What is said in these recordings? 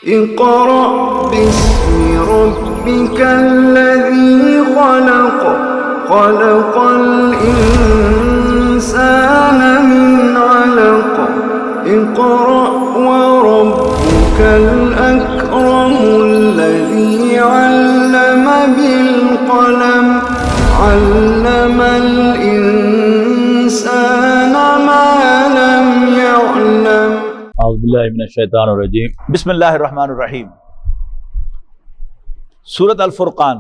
اقرأ باسم ربك الذي خلق خلق الإنسان من علق اقرأ وربك الأكرم الذي علم بالقلم علم الإنسان ما لم يعلم اعوذ باللہ من الشیطان الرجیم بسم اللہ الرحمن الرحیم۔ سورۃ الفرقان،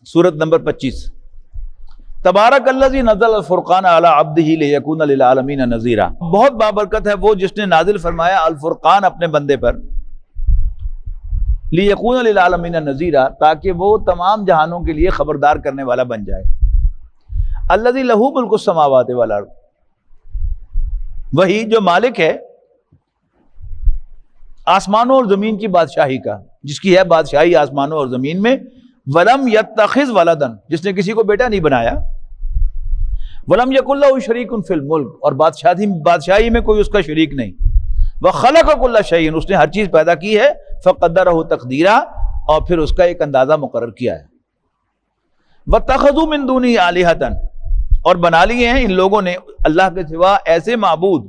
سورۃ نمبر 25۔ تبارک الذی نزل الفرقان علی عبدہ لیکون للعالمین نذیرا۔ بہت بابرکت ہے وہ جس نے نازل فرمایا الفرقان اپنے بندے پر، لیکون للعالمین نذیرا، تاکہ وہ تمام جہانوں کے لیے خبردار کرنے والا بن جائے۔ الذی لہ ملک السماوات والارض، وہی جو مالک ہے آسمانوں اور زمین کی بادشاہی کا، جس کی ہے بادشاہی آسمانوں اور زمین میں۔ ولم یتخذ ولدن، جس نے کسی کو بیٹا نہیں بنایا۔ ولم یکن لہ شریک فی الملک، اور بادشاہی میں کوئی اس کا شریک نہیں۔ وخلق کل شیء، اس نے ہر چیز پیدا کی ہے۔ فقدرہ تقدیرا، اور پھر اس کا ایک اندازہ مقرر کیا ہے۔ واتخذوا من دونہ آلہۃ، اور بنا لیے ہیں ان لوگوں نے اللہ کے سوا ایسے معبود،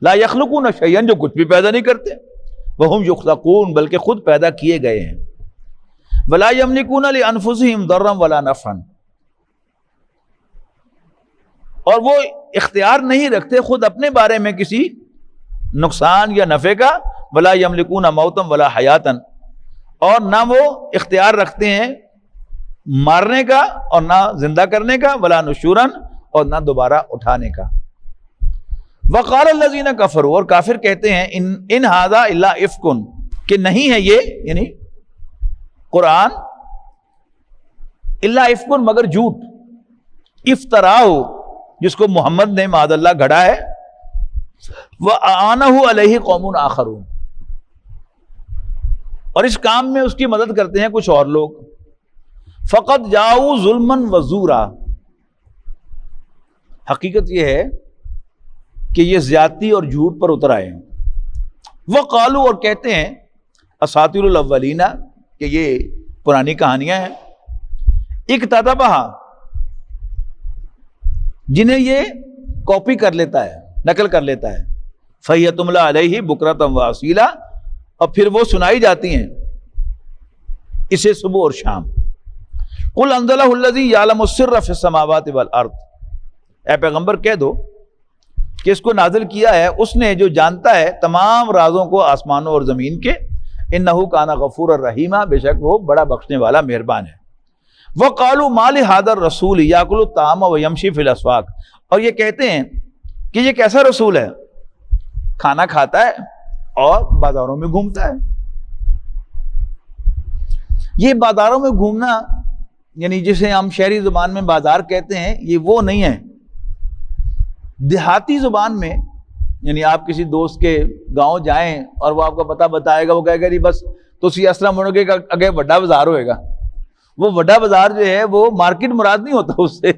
لا یخلقون شیئا، جو کچھ بھی پیدا نہیں کرتے، وہم یخلقون، بلکہ خود پیدا کیے گئے ہیں۔ ولا یملکون لانفسہم ضرا ولا نفعا، اور وہ اختیار نہیں رکھتے خود اپنے بارے میں کسی نقصان یا نفع کا۔ ولا یملکون موتا ولا حیاتا، اور نہ وہ اختیار رکھتے ہیں مارنے کا اور نہ زندہ کرنے کا۔ ولا نشورا، اور نہ دوبارہ اٹھانے کا۔ وقال الذین کفروا، اور کافر کہتے ہیں ان ھذا الا افک، کہ نہیں ہے یہ یعنی قرآن الا افک، مگر جھوٹ، افطرا ہو، جس کو محمد نے معاذ اللہ گھڑا ہے۔ وَأَعَانَهُ عَلَيْهِ قَوْمٌ آخَرُونَ، اور اس کام میں اس کی مدد کرتے ہیں کچھ اور لوگ۔ فَقَدْ جَاءُوا ظُلْمًا وَزُورًا، حقیقت یہ ہے کہ یہ زیادتی اور جھوٹ پر اتر آئے ہیں۔ وَقَالُوا، اور کہتے ہیں اساطیر الاولین، کہ یہ پرانی کہانیاں ہیں۔ اکتتبھا، جنہیں یہ کاپی کر لیتا ہے، نقل کر لیتا ہے۔ فَهِيَ تُمْلَىٰ عَلَيْهِ بُكْرَةً وَأَصِيلًا، اور پھر وہ سنائی جاتی ہیں اسے صبح اور شام۔ قُلْ أَنزَلَهُ الَّذِي يَعْلَمُ السِّرَّ فِي السَّمَاوَاتِ وَالْأَرْضِ، اے پیغمبر کہہ دو کہ اس کو نازل کیا ہے اس نے جو جانتا ہے تمام رازوں کو آسمانوں اور زمین کے۔ انہ کان غفورا رحیما، بے شک وہ بڑا بخشنے والا مہربان ہے۔ وقالوا ما لهذا الرسول یاکل الطعام ویمشی فی الاسواق، اور یہ کہتے ہیں کہ یہ کیسا رسول ہے، کھانا کھاتا ہے اور بازاروں میں گھومتا ہے۔ یہ بازاروں میں گھومنا یعنی جسے ہم شہری زبان میں بازار کہتے ہیں، یہ وہ نہیں ہے۔ دیہاتی زبان میں یعنی آپ کسی دوست کے گاؤں جائیں اور وہ آپ کا پتہ بتائے گا، وہ کہے گا جی بس تسی اسرا منوگے کا اگے بڑا بازار ہوئے گا۔ وہ بڑا بازار جو ہے وہ مارکیٹ مراد نہیں ہوتا اس سے،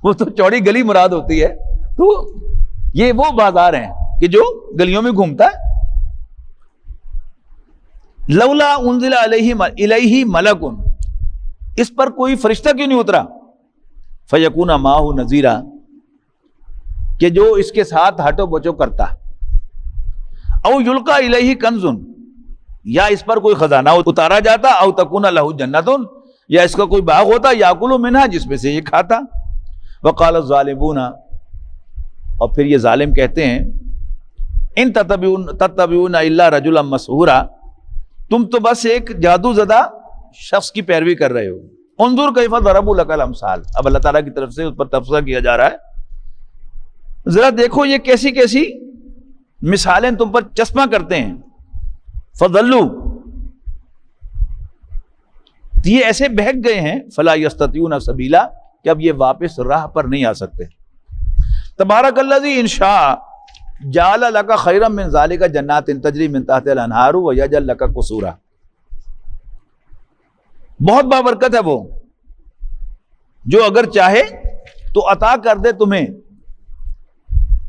وہ تو چوڑی گلی مراد ہوتی ہے۔ تو یہ وہ بازار ہیں کہ جو گلیوں میں گھومتا ہے۔ لولا انزل الیہ ملک، اس پر کوئی فرشتہ کیوں نہیں اترا؟ فیکون معہ نذیرا، کہ جو اس کے ساتھ ہٹو بچو کرتا۔ او یلقا الیہ کنز، یا اس پر کوئی خزانہ اتارا جاتا۔ او تکون لہ جنت، یا اس کا کوئی باغ ہوتا یاکل منہا، جس میں سے یہ کھاتا۔ وقال الظالمون، اور پھر یہ ظالم کہتے ہیں ان تتبعون الا رجلا مسحورا، تم تو بس ایک جادو زدہ شخص کی پیروی کر رہے ہو۔ انظر کیف ضربوا لک الامثال، اب اللہ تعالیٰ کی طرف سے اس پر تبصرہ کیا جا رہا ہے، ذرا دیکھو یہ کیسی کیسی مثالیں تم پر چسپاں کرتے ہیں۔ فضلوا، یہ ایسے بہک گئے ہیں۔ فلا یستطیعون سبیلا، کہ اب یہ واپس راہ پر نہیں آ سکتے۔ تبارک الذی ان شاء جعل لک خیرا من ذلک جنات تجری من تحتها الانہار ویجعل لک قصورا، بہت بابرکت ہے وہ جو اگر چاہے تو عطا کر دے تمہیں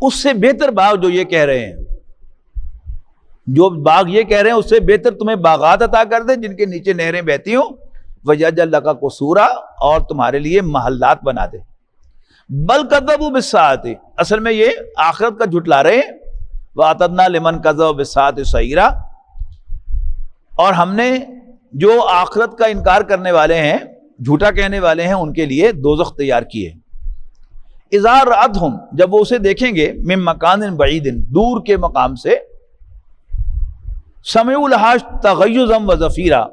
اس سے بہتر باغ جو یہ کہہ رہے ہیں۔ جو باغ یہ کہہ رہے ہیں اس سے بہتر تمہیں باغات عطا کر دے جن کے نیچے نہریں بہتی ہوں، وَيَجْعَلْ لَكَ قُصُورًا، اور تمہارے لیے محلات بنا دے۔ بل کذبوا بالساعۃ، اصل میں یہ آخرت کا جھٹلا رہے ہیں۔ وَأَعْتَدْنَا لِمَنْ كَذَّبَ بِالسَّاعَةِ سَعِيرًا، اور ہم نے جو آخرت کا انکار کرنے والے ہیں، جھوٹا کہنے والے ہیں، ان کے لیے دوزخ تیار کیے۔ اذا رأتہم، جب وہ اسے دیکھیں گے، من مکان بعید، دور کے مقام سے، سمعوا لها تغیظا وزفیرا،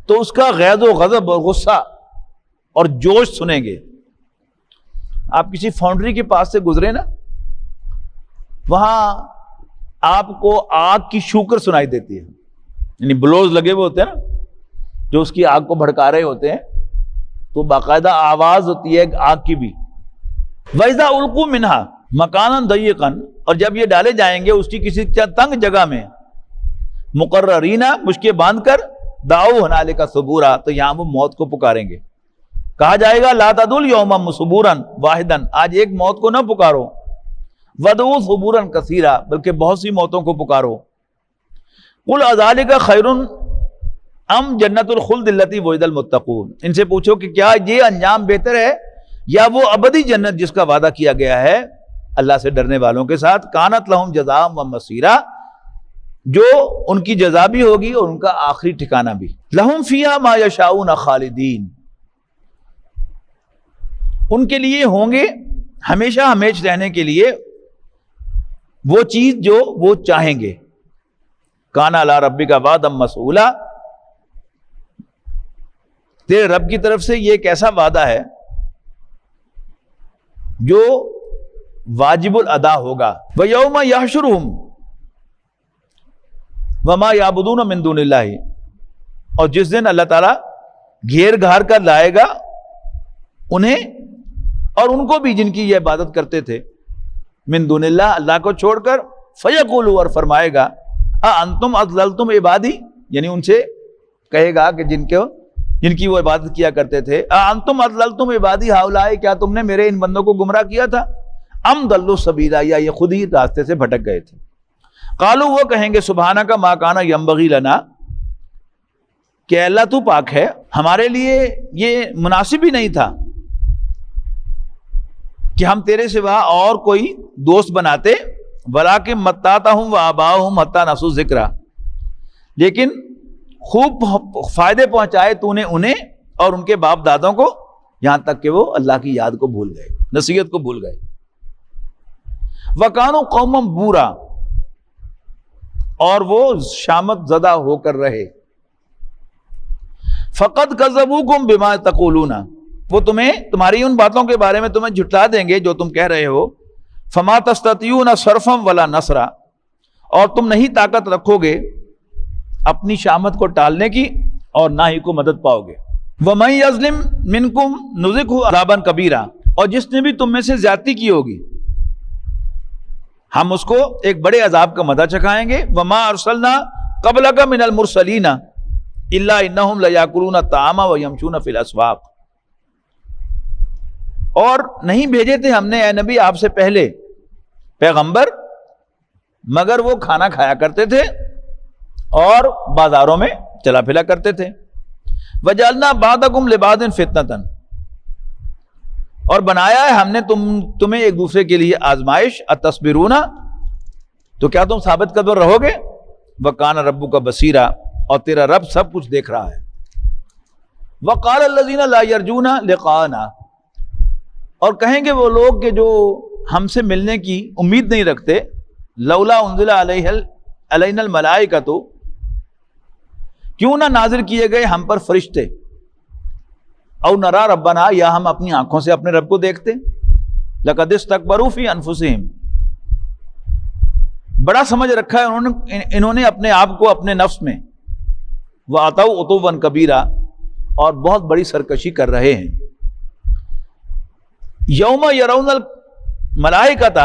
تو اس کا غیظ و غضب اور غصہ اور جوش سنیں گے۔ آپ کسی فاؤنڈری کے پاس سے گزرے نا، وہاں آپ کو آگ کی شوکر سنائی دیتی ہے، یعنی بلوز لگے ہوئے ہوتے ہیں نا جو اس کی آگ کو بھڑکا رہے ہوتے ہیں، تو باقاعدہ آواز ہوتی ہے آگ کی بھی۔ وَإِذَا أُلْقُوا مِنْهَا مَكَانًا ضَيِّقًا، اور جب یہ ڈالے جائیں گے اس کی کسی تنگ جگہ میں، مقررین، مشکیں باندھ کر، دعوا هُنَالِكَ ثُبُورًا، تو یہاں وہ موت کو پکاریں گے۔ کہا جائے گا لا تدعوا اليوم ثبورا واحدا، آج ایک موت کو نہ پکارو، وادعوا ثبورا کثیرا، بلکہ بہت سی موتوں کو پکارو۔ قل اذالک خیر ام جنت الخلد التی وعد المتقون، ان سے پوچھو کہ کیا یہ انجام بہتر ہے یا وہ ابدی جنت جس کا وعدہ کیا گیا ہے اللہ سے ڈرنے والوں کے ساتھ، کانت لہم جزاء و مصیرا، جو ان کی جزا بھی ہوگی اور ان کا آخری ٹھکانہ بھی۔ لہم فیہا ما یشاؤون خالدین، ان کے لیے ہوں گے ہمیشہ ہمیش رہنے کے لیے وہ چیز جو وہ چاہیں گے۔ کان علی ربک وعدا مسئولا، تیرے رب کی طرف سے یہ ایک ایسا وعدہ ہے جو واجب الادا ہوگا۔ وَيَوْمَ يَحْشُرُهُمْ وَمَا يَعْبُدُونَ مِن دُونِ اللَّهِ، اور جس دن اللہ تعالیٰ گھیر گھار کر لائے گا انہیں اور ان کو بھی جن کی یہ عبادت کرتے تھے، من دون اللہ، اللہ کو چھوڑ کر، فیقولوا، اور فرمائے گا، انتم اضللتم عبادی، یعنی ان سے کہے گا کہ جن کی وہ عبادت کیا کرتے تھے، انتم اضللتم عبادی ہؤلاء، کیا تم نے میرے ان بندوں کو گمراہ کیا تھا، ام ضلوا السبیلا، یا یہ خود ہی راستے سے بھٹک گئے تھے۔ قالوا، وہ کہیں گے، سبحانک ما کان ینبغی لنا، کہ اللہ تو پاک ہے، ہمارے لیے یہ مناسب ہی نہیں تھا کہ ہم تیرے سوا اور کوئی دوست بناتے، وَلَٰكِن مَتَّعْتَهُمْ وَآبَاءَهُمْ حَتَّىٰ نَسُوا الذِّكْرَ، لیکن خوب فائدے پہنچائے تو نے انہیں اور ان کے باپ دادوں کو، یہاں تک کہ وہ اللہ کی یاد کو بھول گئے، نصیحت کو بھول گئے۔ وَكَانُوا قَوْمًا بُورًا، اور وہ شامت زدہ ہو کر رہے۔ فَقَدْ كَذَّبُوكُمْ بِمَا تَقُولُونَ، وہ تمہاری ان باتوں کے بارے میں تمہیں جھٹلا دیں گے جو تم کہہ رہے ہو۔ فما تستطيعون صرفا ولا نصرا، اور تم نہیں طاقت رکھو گے اپنی شامت کو ٹالنے کی اور نہ ہی کو مدد پاؤ گے۔ ومن یظلم منکم نذقہ عذابا کبیرا، اور جس نے بھی تم میں سے زیادتی کی ہوگی ہم اس کو ایک بڑے عذاب کا مزہ چکھائیں گے۔ وما ارسلنا قبلک من المرسلین الا انہم لیاکلون الطعام ویمشون فی الاسواق، اور نہیں بھیجے تھے ہم نے اے نبی آپ سے پہلے پیغمبر مگر وہ کھانا کھایا کرتے تھے اور بازاروں میں چلا پھلا کرتے تھے۔ وجعلنا بعضکم لبعض فتنۃ، اور بنایا ہے ہم نے تمہیں ایک دوسرے کے لیے آزمائش۔ اتصبرون، تو کیا تم ثابت قدم رہو گے؟ وکان ربک بصیرا، اور تیرا رب سب کچھ دیکھ رہا ہے۔ وقال الذین لا یرجون لقاءنا، اور کہیں گے وہ لوگ کہ جو ہم سے ملنے کی امید نہیں رکھتے، لولا انزل علینا الملائکۃ، کیوں نہ نازل کیے گئے ہم پر فرشتے، او نرا ربنا، یا ہم اپنی آنکھوں سے اپنے رب کو دیکھتے۔ لقد استکبروا فی انفسہم، بڑا سمجھ رکھا ہے انہوں نے اپنے آپ کو اپنے نفس میں، واتوا عتوا کبیرا، اور بہت بڑی سرکشی کر رہے ہیں۔ یوم یرون الملائکۃ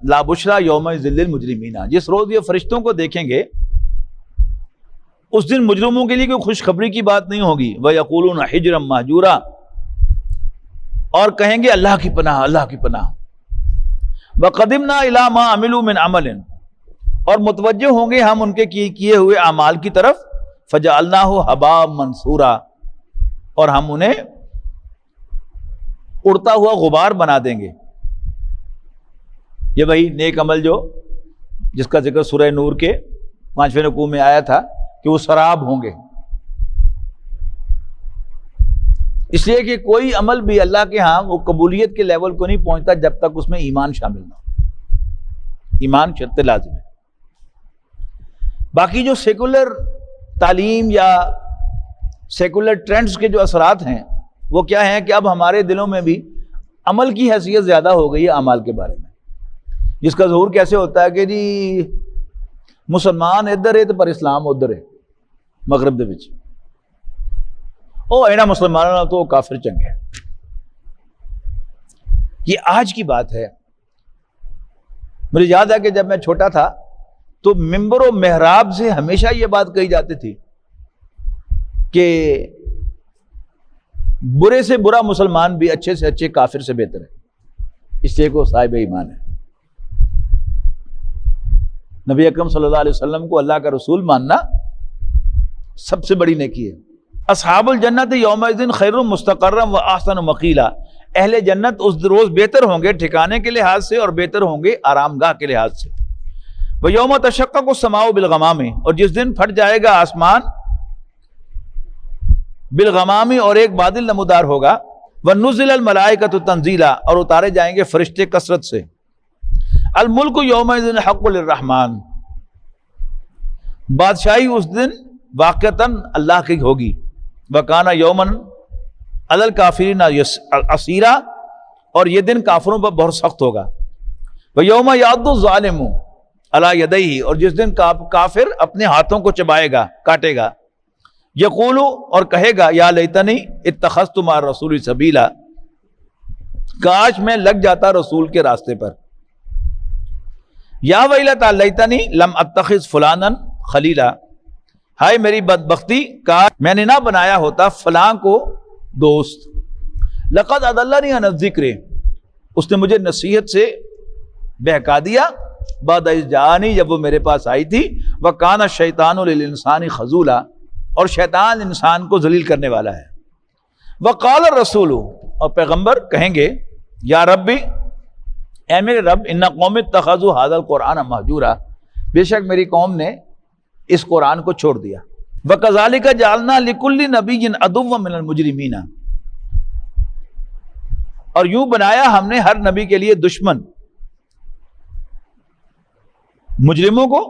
لا بشری یومئذ للمجرمین، جس روز یہ فرشتوں کو دیکھیں گے اس دن مجرموں کے لیے کوئی خوشخبری کی بات نہیں ہوگی۔ وَيَقُولُونَ حِجْرًا مَّهْجُورًا، اور کہیں گے اللہ کی پناہ، اللہ کی پناہ۔ وَقَدِمْنَا إِلَىٰ مَا عَمِلُوا مِنْ عَمَلٍ، اور متوجہ ہوں گے ہم ان کے کیے ہوئے اعمال کی طرف، فجعلناہ حباء منصورا، اور ہم انہیں اڑتا ہوا غبار بنا دیں گے۔ یہ وہی نیک عمل جو جس کا ذکر سورہ نور کے 5ویں رکوع میں آیا تھا کہ وہ سراب ہوں گے۔ اس لیے کہ کوئی عمل بھی اللہ کے ہاں وہ قبولیت کے لیول کو نہیں پہنچتا جب تک اس میں ایمان شامل نہ ہو۔ ایمان شرط لازم ہے۔ باقی جو سیکولر تعلیم یا سیکولر ٹرینڈز کے جو اثرات ہیں وہ کیا ہیں کہ اب ہمارے دلوں میں بھی عمل کی حیثیت زیادہ ہو گئی ہے اعمال کے بارے میں، جس کا ظہور کیسے ہوتا ہے کہ جی مسلمان ادھر ہے تو پر اسلام ادھر ہے مغرب دے وچ، او اینا مسلمانوں تو کافر چنگے۔ یہ آج کی بات ہے۔ مجھے یاد ہے کہ جب میں چھوٹا تھا تو ممبر و محراب سے ہمیشہ یہ بات کہی جاتی تھی کہ برے سے برا مسلمان بھی اچھے سے اچھے کافر سے بہتر ہے، اس لیے کو صاحب ایمان ہے۔ نبی اکرم صلی اللہ علیہ وسلم کو اللہ کا رسول ماننا سب سے بڑی نیکی ہے۔ اصحاب الجنت یومئذ خیر مستقرا و احسن مقیلا، اہل جنت اس روز بہتر ہوں گے ٹھکانے کے لحاظ سے اور بہتر ہوں گے آرام گاہ کے لحاظ سے۔ وَيَوْمَ تَشَقَّقُ السَّمَاءُ بِالْغَمَامِ، اور جس دن پھٹ جائے گا آسمان بالغمام، اور ایک بادل نمودار ہوگا، وَنُزِّلَ الْمَلَائِكَةُ تَنزِيلًا، اور اتارے جائیں گے فرشتے کثرت سے۔ الملک یومئذ حق للرحمن، بادشاہی اس دن واقعتاً اللہ کی ہوگی۔ وَكَانَ يَوْمًا عَلَى الْكَافِرِينَ عَسِيرًا، اور یہ دن کافروں پر بہت سخت ہوگا۔ وَيَوْمَ يَعَضُّ الظَّالِمُ عَلَى يَدَيْهِ، اور جس دن کافر اپنے ہاتھوں کو چبائے گا، کاٹے گا۔ یقول، اور کہے گا، یا لیتنی اتخذت مع الرسول سبیلا، کاش میں لگ جاتا رسول کے راستے پر۔ یا ویلتا لیتنی لم اتخذ فلانا خلیلا، ہائے میری بدبختی، کاش میں نے نہ بنایا ہوتا فلاں کو دوست۔ لقد اضلنی عن الذکر، اس نے مجھے نصیحت سے بہکا دیا، بعد اذ جاءنی، جب وہ میرے پاس آئی تھی۔ وکان الشیطان للانسان خذولا، اور شیطان انسان کو ذلیل کرنے والا ہے۔ وقال الرسول، اور پیغمبر کہیں گے، یا ربی، اے میرے رب، ان قوم اتخذوا هذا القرآن مہجورا، بے شک میری قوم نے اس قرآن کو چھوڑ دیا۔ وَكَذَلِكَ جَعَلْنَا لِكُلِّ نَبِيٍّ عَدُوًّا مِّنَ الْمُجْرِمِينَ، اور یوں بنایا ہم نے ہر نبی کے لیے دشمن مجرموں کو۔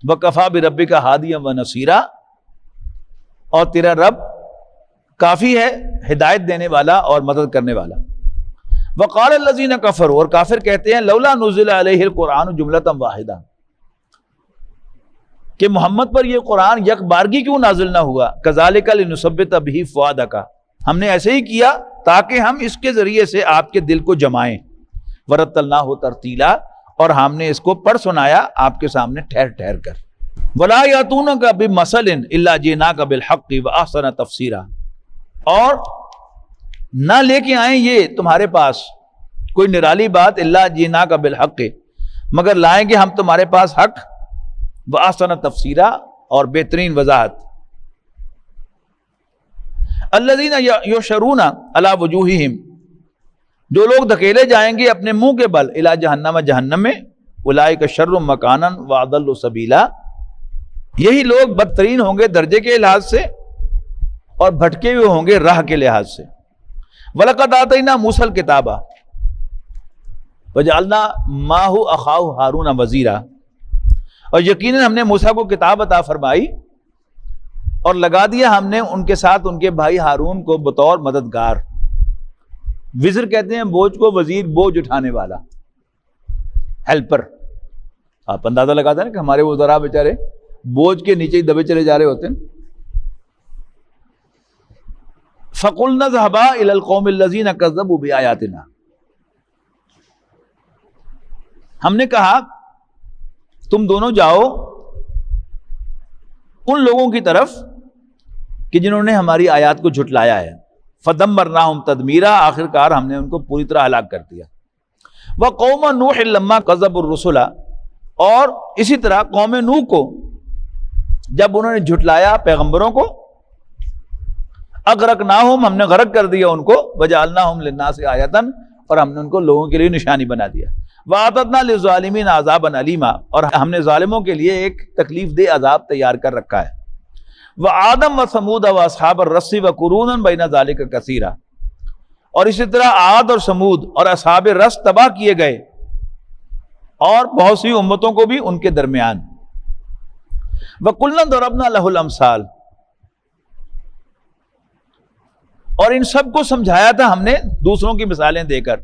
وَكَفَى بِرَبِّكَ هَادِيًا وَنَصِيرًا، اور تیرا رب کافی ہے ہدایت دینے والا اور مدد کرنے والا۔ وَقَالَ الَّذِينَ كَفَرُوا، اور کافر کہتے ہیں، لَوْلَا نُزِّلَ عَلَيْهِ الْقُرْآنُ جُمْلَةً وَاحِدَةً، کہ محمد پر یہ قرآن یک بارگی کیوں نازل نہ ہوا۔ كَذَلِكَ لِنُثَبِّتَ بِهِ فُؤَادَكَ، ہم نے ایسے ہی کیا تاکہ ہم اس کے ذریعے سے آپ کے دل کو جمائیں۔ وَرَتَّلْنَاهُ تَرْتِيلًا، اور ہم نے اس کو پڑھ سنایا آپ کے سامنے ٹھہر ٹھہر کر۔ وَلَا يَأْتُونَكَ بِمَثَلٍ إِلَّا جِئْنَاكَ بِالْحَقِّ وَأَحْسَنَ تَفْسِيرًا، اور نہ لے کے آئیں یہ تمہارے پاس کوئی نرالی بات، إِلَّا جِئْنَاكَ بِالْحَقِّ، مگر لائیں گے ہم تمہارے پاس حق، وَأَحْسَنَ تَفْسِيرًا، اور بہترین وضاحت۔ الَّذِينَ يُحْشَرُونَ عَلَى وُجُوهِهِمْ، جو لوگ دھکیلے جائیں گے اپنے منہ کے بل، إِلَى جہنم، جہنم میں، أُولَئِكَ شَرٌّ مَكَانًا وَأَضَلُّ سَبِيلًا، یہی لوگ بدترین ہوں گے درجے کے لحاظ سے اور بھٹکے ہوئے ہوں گے راہ کے لحاظ سے۔ وَلَقَدْ آتَيْنَا مُوسَى الْكِتَابَ وَجَعَلْنَا مَعَهُ أَخَاهُ هَارُونَ وَزِيرًا، اور یقیناً ہم نے موسیٰ کو کتاب عطا فرمائی اور لگا دیا ہم نے ان کے ساتھ ان کے بھائی ہارون کو بطور مددگار۔ وزر کہتے ہیں بوجھ کو، وزیر بوجھ اٹھانے والا، ہیلپر۔ آپ اندازہ لگاتے ہیں نا کہ ہمارے وزراء بیچارے بوجھ کے نیچے ہی دبے چلے جا رہے ہوتے ہیں۔ فَقُلْنَا اذْهَبَا إِلَى الْقَوْمِ الَّذِينَ كَذَّبُوا بِآيَاتِنَا، ہم نے کہا تم دونوں جاؤ ان لوگوں کی طرف کہ جنہوں نے ہماری آیات کو جھٹلایا ہے۔ فَدَمَّرْنَاهُمْ تَدْمِيرًا، آخر کار ہم نے ان کو پوری طرح ہلاک کر دیا۔ وَقَوْمَ نُوحٍ لَمَّا كَذَّبُوا الرُّسُلَ، اور اسی طرح قوم نوح کو جب انہوں نے جھٹلایا پیغمبروں کو، اغرقناہم، ہم نے غرق کر دیا ان کو، وجعلناہم للناس آیۃ، اور ہم نے ان کو لوگوں کے لیے نشانی بنا دیا، وَأَعْتَدْنَا لِلظَّالِمِينَ عَذَابًا أَلِيمًا، اور ہم نے ظالموں کے لیے ایک تکلیف دہ عذاب تیار کر رکھا ہے، وَعَادًا وَثَمُودَ وَأَصْحَابَ الرَّسِّ وَقُرُونًا بَيْنَ ذَلِكَ كَثِيرًا، اور اسی طرح عاد اور سمود اور اصحاب رس تباہ کیے گئے، اور بہت سی امتوں کو بھی ان کے درمیان، وَكُلًّا ضَرَبْنَا لَهُ الْأَمْثَالَ، اور ان سب کو سمجھایا تھا ہم نے دوسروں کی مثالیں دے کر،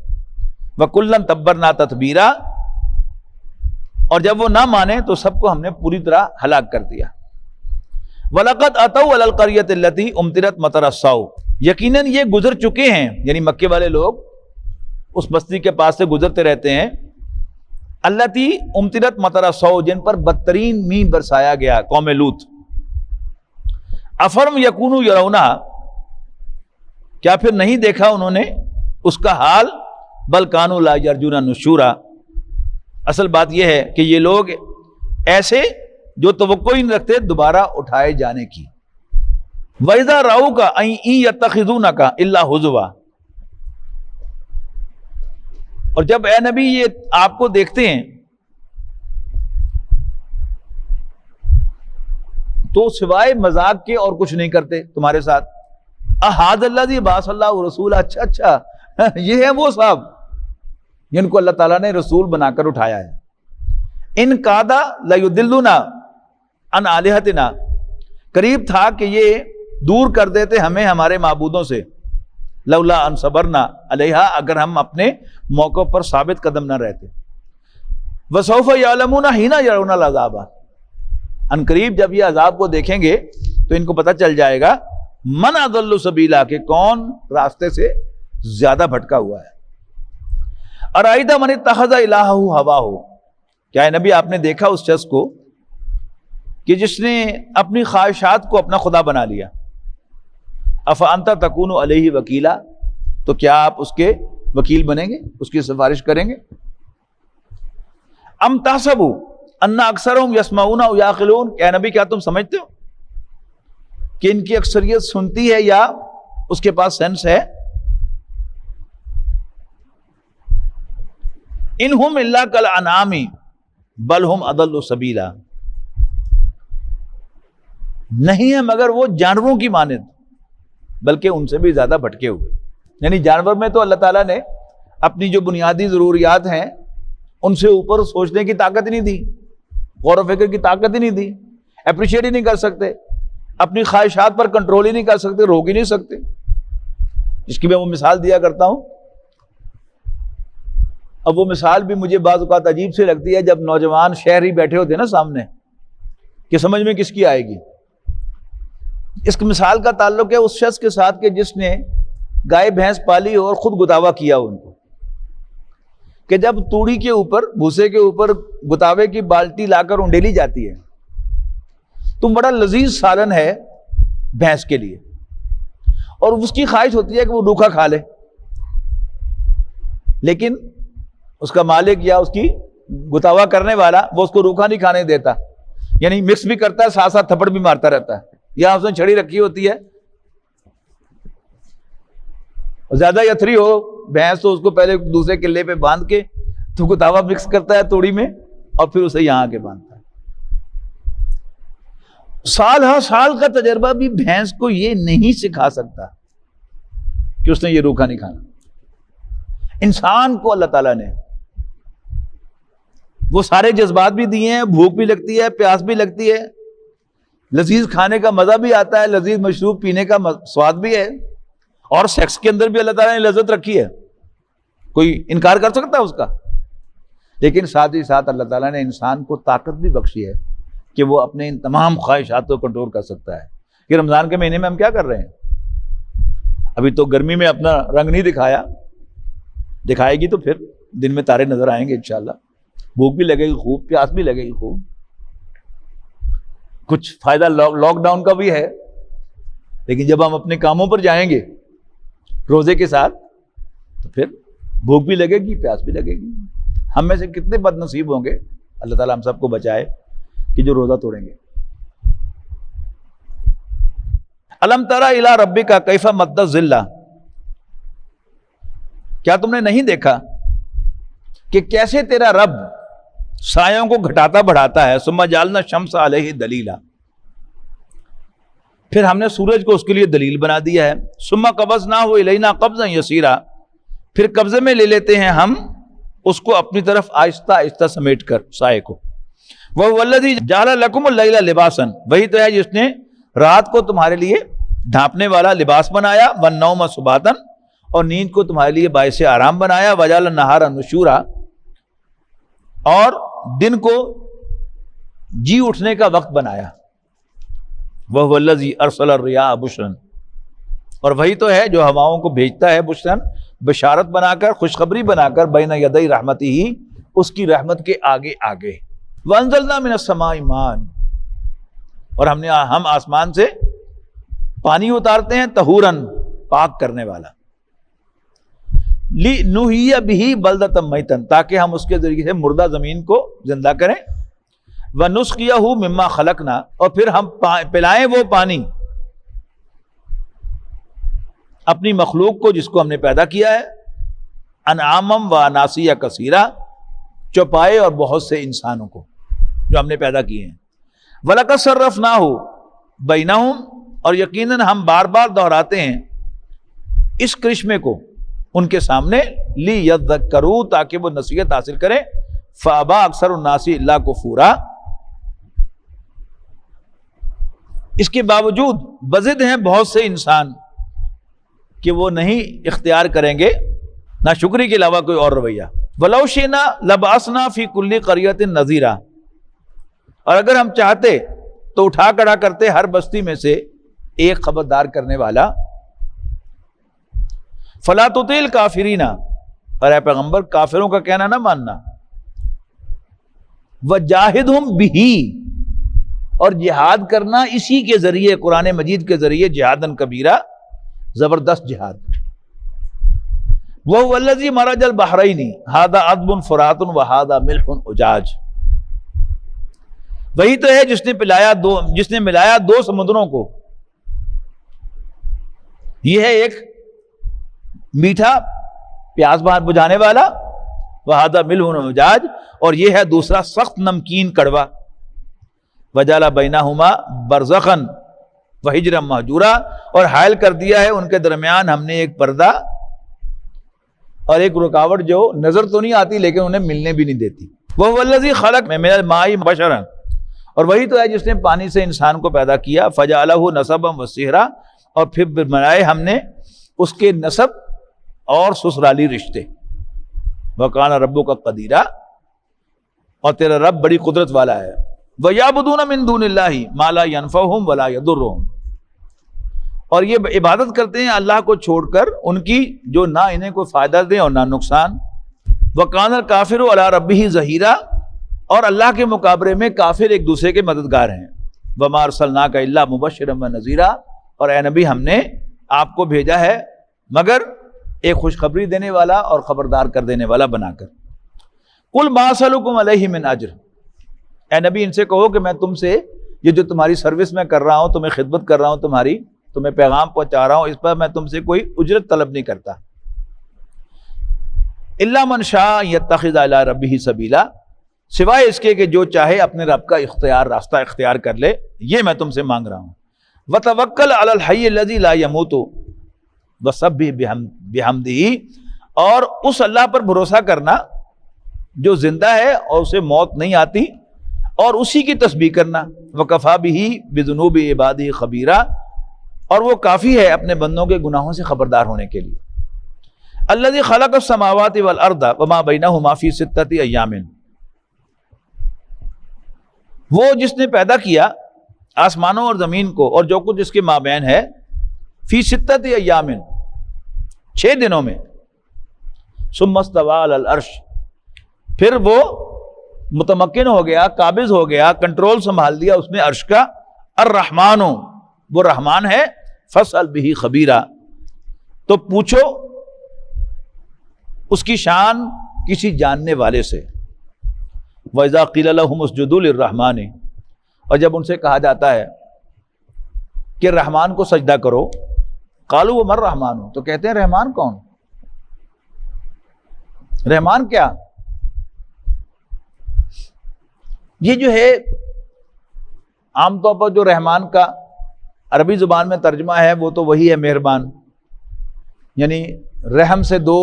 وَكُلًّا تَبَّرْنَا تَتْبِيرًا، اور جب وہ نہ مانے تو سب کو ہم نے پوری طرح ہلاک کر دیا، وَلَقَدْ أَتَوْا عَلَى الْقَرْيَةِ الَّتِي أُمْطِرَتْ مَطَرَ السَّوْءِ، یقیناً یہ گزر چکے ہیں، یعنی مکے والے لوگ اس بستی کے پاس سے گزرتے رہتے ہیں، الَّتِي أُمْطِرَتْ مَطَرَ السَّوْءِ، جن پر بدترین مینہ برسایا گیا، قوم لوط، أَفَلَمْ يَكُونُوا يَرَوْنَهَا، کیا پھر نہیں دیکھا انہوں نے اس کا حال، بل کانوا لا یرجون نشورا، اصل بات یہ ہے کہ یہ لوگ ایسے جو توقع ہی نہیں رکھتے دوبارہ اٹھائے جانے کی، وَإِذَا رَأَوْكَ إِن يَتَّخِذُونَكَ إِلَّا هُزُوًا، اور جب اے نبی یہ آپ کو دیکھتے ہیں تو سوائے مذاق کے اور کچھ نہیں کرتے تمہارے ساتھ، احاد اللہ دی باس اللہ رسول، اچھا یہ ہے وہ صاحب جن کو اللہ تعالیٰ نے رسول بنا کر اٹھایا ہے، ان کادا لیضلونا عن آلہتنا، قریب تھا کہ یہ دور کر دیتے ہمیں ہمارے معبودوں سے، لولا ان صبرنا علیہا، اگر ہم اپنے موقع پر ثابت قدم نہ رہتے، وسوف یعلمون حین یرون العذاب، ان قریب جب یہ عذاب کو دیکھیں گے تو ان کو پتہ چل جائے گا، من اضل سبیلا، کہ کون راستے سے زیادہ بھٹکا ہوا ہے، ارائیت من اتخذ الہہ ہواہ، کیا ہے نبی آپ نے دیکھا اس شخص کو کہ جس نے اپنی خواہشات کو اپنا خدا بنا لیا، افانت تکون علیہ وکیلا، تو کیا آپ اس کے وکیل بنیں گے، اس کی سفارش کریں گے، ام تحسبوا ان اکثرهم یسمعون او یعقلون، کیا نبی کیا تم سمجھتے ہو کہ ان کی اکثریت سنتی ہے یا اس کے پاس سینس ہے، انہم الا کالانعام بل ہم اضل سبیلا، نہیں ہے مگر وہ جانوروں کی مانند بلکہ ان سے بھی زیادہ بھٹکے ہوئے، یعنی جانور میں تو اللہ تعالیٰ نے اپنی جو بنیادی ضروریات ہیں ان سے اوپر سوچنے کی طاقت ہی نہیں دی، غور و فکر کی طاقت ہی نہیں دی، اپریشیٹ ہی نہیں کر سکتے، اپنی خواہشات پر کنٹرول ہی نہیں کر سکتے، روک ہی نہیں سکتے، جس کی میں وہ مثال دیا کرتا ہوں۔ اب وہ مثال بھی مجھے بعض اوقات عجیب سے لگتی ہے، جب نوجوان شہری بیٹھے ہوتے ہیں نا سامنے، کہ سمجھ میں کس کی آئے گی۔ اس مثال کا تعلق ہے اس شخص کے ساتھ کہ جس نے گائے بھینس پالی اور خود گتاوا کیا ان کو، کہ جب توڑی کے اوپر، بھوسے کے اوپر گتاوے کی بالٹی لا کر انڈیلی جاتی ہے تو بڑا لذیذ سالن ہے بھینس کے لیے، اور اس کی خواہش ہوتی ہے کہ وہ روکھا کھا لے، لیکن اس کا مالک یا اس کی گتاوا کرنے والا وہ اس کو روکھا نہیں کھانے دیتا، یعنی مکس بھی کرتا ہے، ساتھ ساتھ تھپڑ بھی مارتا رہتا ہے، یا اس نے چھڑی رکھی ہوتی ہے، زیادہ یتھری ہو بھینس تو اس کو پہلے دوسرے کلے پہ باندھ کے تو گتاوا مکس کرتا ہے توڑی میں، اور پھر اسے یہاں کے باندھتا ہے۔ سال ہر سال کا تجربہ بھی بھینس کو یہ نہیں سکھا سکتا کہ اس نے یہ روکھا نہیں کھانا۔ انسان کو اللہ تعالیٰ نے وہ سارے جذبات بھی دیے ہیں، بھوک بھی لگتی ہے، پیاس بھی لگتی ہے، لذیذ کھانے کا مزہ بھی آتا ہے، لذیذ مشروب پینے کا سواد بھی ہے، اور سیکس کے اندر بھی اللہ تعالیٰ نے لذت رکھی ہے، کوئی انکار کر سکتا ہے اس کا؟ لیکن ساتھ ہی ساتھ اللہ تعالیٰ نے انسان کو طاقت بھی بخشی ہے کہ وہ اپنے ان تمام خواہشات کو کنٹرول کر سکتا ہے۔ کہ رمضان کے مہینے میں ہم کیا کر رہے ہیں؟ ابھی تو گرمی میں اپنا رنگ نہیں دکھایا، دکھائے گی تو پھر دن میں تارے نظر آئیں گے انشاءاللہ، بھوک بھی لگے گی خوب، پیاس بھی لگے گی خوب، کچھ فائدہ لاک ڈاؤن کا بھی ہے، لیکن جب ہم اپنے کاموں پر جائیں گے روزے کے ساتھ تو پھر بھوک بھی لگے گی، پیاس بھی لگے گی۔ ہم میں سے کتنے بد نصیب ہوں گے اللہ تعالیٰ ہم سب کو بچائے کہ جو روزہ توڑیں گے. الم تری الی ربک کیف مد الظل، کیا تم نے نہیں دیکھا کہ کیسے تیرا رب سایوں کو گھٹاتا بڑھاتا ہے. ثم جعلنا الشمس علیہ دلیلا، پھر ہم نے سورج کو اس کے لیے دلیل بنا دیا ہے. ثم قبضناہ الینا قبضا یسیرا، پھر قبضے میں لے لیتے ہیں ہم اس کو اپنی طرف آہستہ آہستہ سمیٹ کر سائے کو. وَهُوَ الَّذِي جَعَلَ لَكُمُ اللَّيْلَ لِبَاسًا، وہی تو ہے جس نے رات کو تمہارے لیے ڈھانپنے والا لباس بنایا. وَالنَّوْمَ سُبَاتًا، اور نیند کو تمہارے لیے باعث آرام بنایا. وَجَعَلَ النَّهَارَ نُشُورًا، اور دن کو جی اٹھنے کا وقت بنایا. وَهُوَ الَّذِي أَرْسَلَ الرِّيَاحَ بُشْرًا، اور وہی تو ہے جو ہواؤں کو بھیجتا ہے بشرن، بشارت بنا کر، خوشخبری بنا کر. بین یدی رحمتہ، اس کی رحمت کے آگے آگے. وانزلنا من السماء ماء، اور ہم آسمان سے پانی اتارتے ہیں. طہورن، پاک کرنے والا. لنحیی بہ بلدۃ میتا، تاکہ ہم اس کے ذریعے سے مردہ زمین کو زندہ کریں. ونسقیہ مما خلقنا، اور پھر ہم پلائیں وہ پانی اپنی مخلوق کو جس کو ہم نے پیدا کیا ہے. انعامم و اناسیہ کثیرہ، چوپائے اور بہت سے انسانوں کو جو ہم نے پیدا کیے ہیں. وَلَقَدْ صَرَّفْنَاهُ بَيْنَهُمْ، اور یقیناً ہم بار بار دہراتے ہیں اس کرشمے کو ان کے سامنے. لِيَذَّكَّرُوا، تاکہ وہ نصیحت حاصل کریں. فَأَبَى أَكْثَرُ النَّاسِ إِلَّا كُفُورًا، اس کے باوجود بضد ہیں بہت سے انسان کہ وہ نہیں اختیار کریں گے ناشکری کے علاوہ کوئی اور رویہ. وَلَوْ شِئْنَا لَبَعَثْنَا فِي كُلِّ قَرْيَةٍ نَذِيرًا، اور اگر ہم چاہتے تو اٹھا کھڑا کرتے ہر بستی میں سے ایک خبردار کرنے والا. فَلَا تُطِعِ الْكَافِرِينَ، اور اے پیغمبر کافروں کا کہنا نہ ماننا. وَجَاهِدْهُمْ بِهِ، اور جہاد کرنا اسی کے ذریعے، قرآن مجید کے ذریعے. جہاداً کبیرہ، زبردست جہاد. وَهُوَ الَّذِي مَرَجَ الْبَحْرَيْنِ هَذَا عَذْبٌ فُرَاتٌ وَهَذَا مِلْحٌ أُجَاجٌ، وہی تو ہے جس نے ملایا دو سمندروں کو. یہ ہے ایک میٹھا پیاس بجھانے والا، وَهَذَا مِلْحٌ أُجَاجٌ، اور یہ ہے دوسرا سخت نمکین کڑوا. وَجَعَلَ بَيْنَهُمَا بَرْزَخًا وَحِجْرًا مَّهْجُورًا، اور حائل کر دیا ہے ان کے درمیان ہم نے ایک پردہ اور ایک رکاوٹ جو نظر تو نہیں آتی لیکن انہیں ملنے بھی نہیں دیتی. وَهُوَ الَّذِي خَلَقَ مِنَ الْمَاءِ بَشَرًا، اور وہی تو ہے جس نے پانی سے انسان کو پیدا کیا. فَجَعَلَهُ نَسَبًا وَصِهْرًا، اور پھر بنائے ہم نے اس کے نسب اور سسرالی رشتے. وَكَانَ رَبُّكَ قَدِيرًا، اور تیرا رب بڑی قدرت والا ہے. وَيَعْبُدُونَ مِن دُونِ اللَّهِ مَا لَا يَنفَعُهُمْ وَلَا يَضُرُّهُمْ، اور یہ عبادت کرتے ہیں اللہ کو چھوڑ کر ان کی جو نہ انہیں کوئی فائدہ دے اور نہ نقصان. وَكَانَ الْكَافِرُ عَلَىٰ رَبِّهِ ظَهِيرًا، اور اللہ کے مقابلے میں کافر ایک دوسرے کے مددگار ہیں. وَمَا أَرْسَلْنَاكَ إِلَّا مُبَشِّرًا وَنَذِيرًا، اور اے نبی ہم نے آپ کو بھیجا ہے مگر ایک خوشخبری دینے والا اور خبردار کر دینے والا بنا کر. قُلْ مَا أَسْأَلُكُمْ عَلَيْهِ مِنْ أَجْرٍ، اے نبی ان سے کہو کہ میں تم سے یہ جو تمہاری سروس میں کر رہا ہوں، تمہیں خدمت کر رہا ہوں، تمہیں پیغام پہنچا رہا ہوں، اس پر میں تم سے کوئی اجرت طلب نہیں کرتا. إِلَّا مَنْ شَاءَ يَتَّخِذَ إِلَىٰ رَبِّهِ سَبِيلًا، سوائے اس کے کہ جو چاہے اپنے رب کا راستہ اختیار کر لے، یہ میں تم سے مانگ رہا ہوں. وَتَوَكَّلْ عَلَى الْحَيِّ الَّذِي لَا يَمُوتُ وَسَبِّحْ بِحَمْدِهِ، اور اس اللہ پر بھروسہ کرنا جو زندہ ہے اور اسے موت نہیں آتی، اور اسی کی تسبیح کرنا. وَكَفَىٰ بِهِ بِذُنُوبِ عِبَادِهِ خَبِيرًا، اور وہ کافی ہے اپنے بندوں کے گناہوں سے خبردار ہونے کے لیے. الَّذِي خَلَقَ السَّمَاوَاتِ وَالْأَرْضَ وَمَا بَيْنَهُمَا فِي سِتَّةِ أَيَّامٍ، وہ جس نے پیدا کیا آسمانوں اور زمین کو اور جو کچھ اس کے مابین ہے. فی ستۃ ایام، 6 دنوں میں. ثم استوى علی العرش، پھر وہ متمکن ہو گیا، قابض ہو گیا، کنٹرول سنبھال لیا اس نے عرش کا. الرحمن، وہ رحمان ہے. فاسأل به خبیرا، تو پوچھو اس کی شان کسی جاننے والے سے. وَإِذَا قِيلَ لَهُمُ اسْجُدُوا لِلرَّحْمَنِ، اور جب ان سے کہا جاتا ہے کہ رحمان کو سجدہ کرو، قالوا وَمَا الرَّحْمَنُ، تو کہتے ہیں رحمان کون؟ رحمان کیا؟ یہ جو ہے عام طور پر جو رحمان کا عربی زبان میں ترجمہ ہے وہ تو وہی ہے مہربان، یعنی رحم سے دو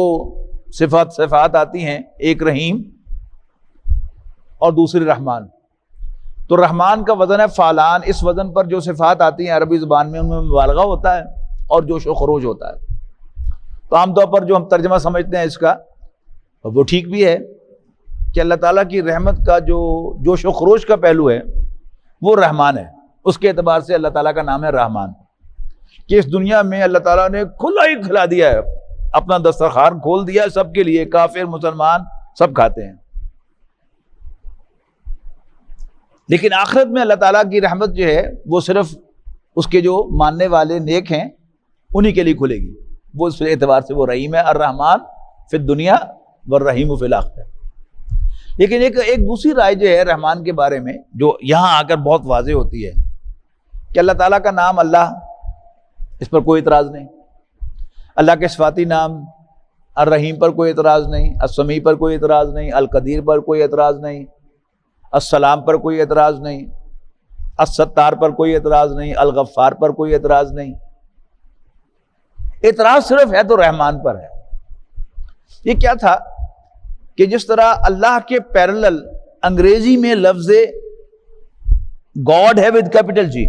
صفات آتی ہیں، ایک رحیم اور دوسری رحمان۔ تو رحمان کا وزن ہے فعلان، اس وزن پر جو صفات آتی ہیں عربی زبان میں ان میں مبالغہ ہوتا ہے اور جوش و خروج ہوتا ہے۔ تو عام طور پر جو ہم ترجمہ سمجھتے ہیں اس کا وہ ٹھیک بھی ہے کہ اللہ تعالیٰ کی رحمت کا جو جوش و خروج کا پہلو ہے وہ رحمان ہے، اس کے اعتبار سے اللہ تعالیٰ کا نام ہے رحمان، کہ اس دنیا میں اللہ تعالیٰ نے کھلا ہی کھلا دیا ہے، اپنا دسترخوان کھول دیا ہے سب کے لیے، کافر مسلمان سب کھاتے ہیں۔ لیکن آخرت میں اللہ تعالیٰ کی رحمت جو ہے وہ صرف اس کے جو ماننے والے نیک ہیں انہی کے لیے کھلے گی، وہ اس اعتبار سے وہ رحیم ہے، الرحمن فی الدنیا والرحیم فی الآخرہ۔ لیکن ایک دوسری رائے جو ہے رحمان کے بارے میں جو یہاں آ کر بہت واضح ہوتی ہے کہ اللہ تعالیٰ کا نام اللہ، اس پر کوئی اعتراض نہیں، اللہ کے صفاتی نام الرحیم پر کوئی اعتراض نہیں، السمیع پر کوئی اعتراض نہیں، القدیر پر کوئی اعتراض نہیں، السلام پر کوئی اعتراض نہیں، الستار پر کوئی اعتراض نہیں، الغفار پر کوئی اعتراض نہیں، اعتراض صرف ہے تو رحمان پر ہے۔ یہ کیا تھا کہ جس طرح اللہ کے پیرلل انگریزی میں لفظ گاڈ ہے ود کیپٹل جی،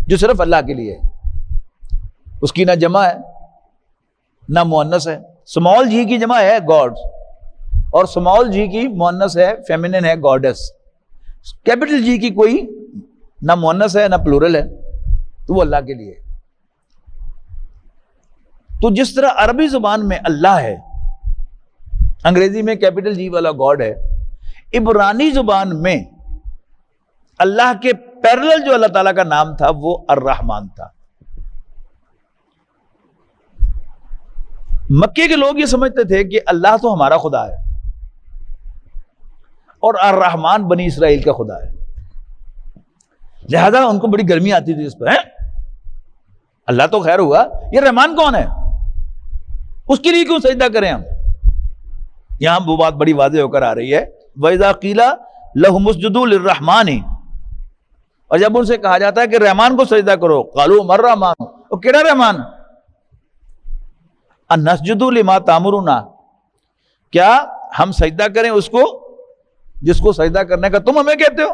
جو صرف اللہ کے لیے ہے، اس کی نہ جمع ہے نہ مؤنث ہے، اسمال جی کی جمع ہے گاڈ اور اسمال جی کی مؤنث ہے فیمینن ہے گاڈس، کیپٹل جی کی کوئی نہ مؤنث ہے نہ پلورل ہے، تو وہ اللہ کے لیے ہے۔ تو جس طرح عربی زبان میں اللہ ہے، انگریزی میں کیپٹل جی والا گاڈ ہے، عبرانی زبان میں اللہ کے پیرلل جو اللہ تعالیٰ کا نام تھا وہ الرحمن تھا۔ مکے کے لوگ یہ سمجھتے تھے کہ اللہ تو ہمارا خدا ہے اور الرحمن بنی اسرائیل کا خدا ہے، لہذا ان کو بڑی گرمی آتی تھی اس پر، اللہ تو خیر ہوا، یہ رحمان کون ہے، اس کے لیے کیوں سجدہ کریں ہم؟ یہاں وہ بات بڑی واضح ہو کر آ رہی ہے، وَإِذَا قِيلَ لَهُمُ اسْجُدُوا لِلرَّحْمَنِ، اور جب ان سے کہا جاتا ہے کہ رحمان کو سجدہ کرو، قالوا مَا الرَّحْمَنُ، وہ کیڑا رحمان؟ أَنَسْجُدُ لِمَا تَأْمُرُنَا، کیا ہم سجدہ کریں اس کو جس کو سجدہ کرنے کا تم ہمیں کہتے ہو؟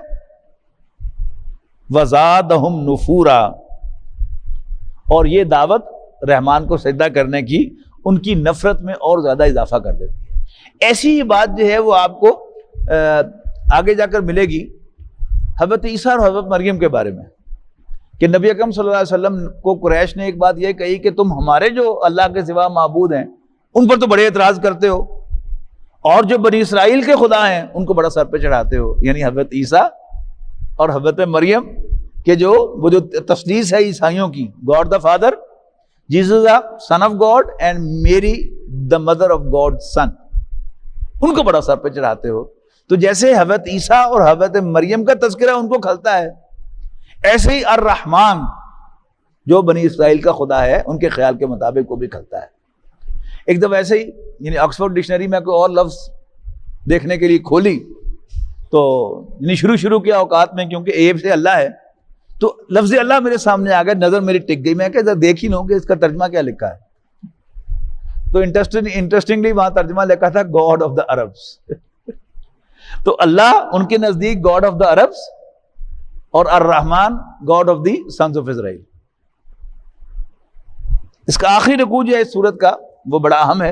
وَزَادَهُمْ نُفُورًا، اور یہ دعوت رحمان کو سجدہ کرنے کی ان کی نفرت میں اور زیادہ اضافہ کر دیتی ہے۔ ایسی ہی بات جو ہے وہ آپ کو آگے جا کر ملے گی حضرت عیسیٰ اور حضرت مریم کے بارے میں، کہ نبی اکرم صلی اللہ علیہ وسلم کو قریش نے ایک بات یہ کہی کہ تم ہمارے جو اللہ کے سوا معبود ہیں ان پر تو بڑے اعتراض کرتے ہو، اور جو بنی اسرائیل کے خدا ہیں ان کو بڑا سر پہ چڑھاتے ہو، یعنی حضرت عیسیٰ اور حضرت مریم کہ وہ جو تثلیث ہے عیسائیوں کی، God the father, Jesus son of God and Mary the mother of God سن، ان کو بڑا سر پہ چڑھاتے ہو۔ تو جیسے حضرت عیسیٰ اور حضرت مریم کا تذکرہ ان کو کھلتا ہے، ایسے ہی الرحمن جو بنی اسرائیل کا خدا ہے ان کے خیال کے مطابق وہ بھی کھلتا ہے۔ ایک دفعہ ایسے ہی یعنی آکسفورڈ ڈکشنری میں کوئی اور لفظ دیکھنے کے لیے کھولی تو یعنی شروع کے اوقات میں، کیونکہ ایب سے اللہ ہے تو لفظ اللہ میرے سامنے آ گیا، نظر میری ٹک گئی، میں کہ دیکھ ہی لوں کہ اس کا ترجمہ کیا لکھا ہے۔ تو انٹرسٹنگلی وہاں ترجمہ لکھا تھا گاڈ آف دا عربس تو اللہ ان کے نزدیک گاڈ آف دا عربس اور الرحمن God of the sons of Israel. اس کا آخری رکوع جو ہے اس سورت کا وہ بڑا اہم ہے،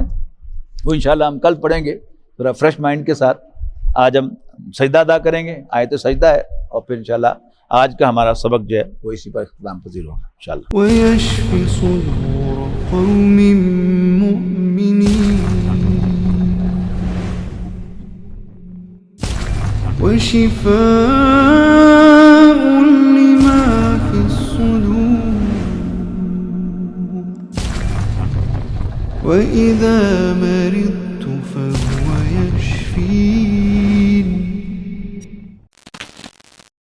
وہ انشاءاللہ ہم کل پڑھیں گے ذرا فریش مائنڈ کے ساتھ۔ آج ہم سجدہ ادا کریں گے، آیت سجدہ ہے، اور پھر انشاءاللہ آج کا ہمارا سبق جو ہے وہ اسی پر اختتام پذیر ہوگا انشاءاللہ۔ وَيَشْفِ صُدُورَ قَوْمٍ مُّؤْمِنِينَ وَشِفَاءٌ لِّمَا فِي الصُّدُورِ وَإِذَا مَرِضْتُ